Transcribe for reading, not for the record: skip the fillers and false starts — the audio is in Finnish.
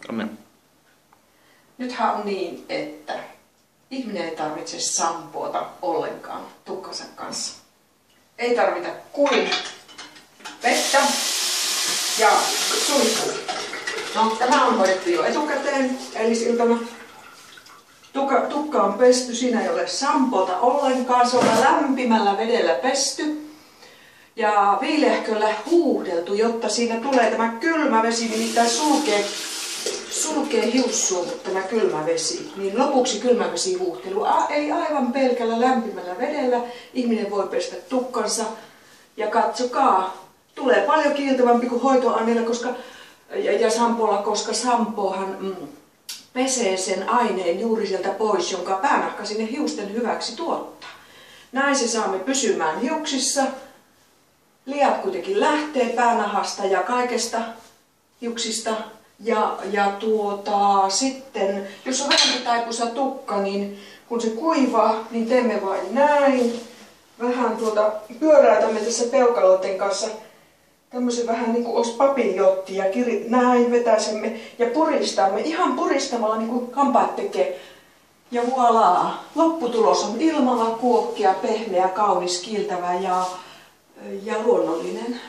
Amen. Nythän on niin, että ihminen ei tarvitse sampoota ollenkaan tukkansa kanssa. Ei tarvita kuin vettä ja suihkua. No, tämä on hoidettu jo etukäteen, eilisiltana. Tukka on pesty, siinä ei ole sampoota ollenkaan, se on lämpimällä vedellä pesty. Ja viilehköllä huuhdeltu, jotta siinä tulee tämä kylmä vesi, nimittäin sulkee hiussuut tämä kylmä vesi. Niin lopuksi kylmä vesihuuhtelu, ei aivan pelkällä lämpimällä vedellä. Ihminen voi pestä tukkansa ja katsokaa, tulee paljon kiiltävämpi kuin hoitoaineilla ja sampolla, koska sampohan pesee sen aineen juuri sieltä pois, jonka päänahka sinne hiusten hyväksi tuottaa. Näin se saamme pysymään hiuksissa. Liat kuitenkin lähtee päänahasta ja kaikesta hiuksista. Sitten, jos on vähän taipuisa tukka, niin kun se kuivaa, niin teemme vain näin. Vähän pyöräytämme tässä peukaloiden kanssa tämmöisen vähän niin kuin olisi papiljotti ja näin vetäisemme ja puristamme ihan puristamalla niin kuin hampaat tekee. Ja voilaa! Lopputulos on ilmava, kuokkea, pehmeä, kaunis, kiiltävä ja luonnollinen.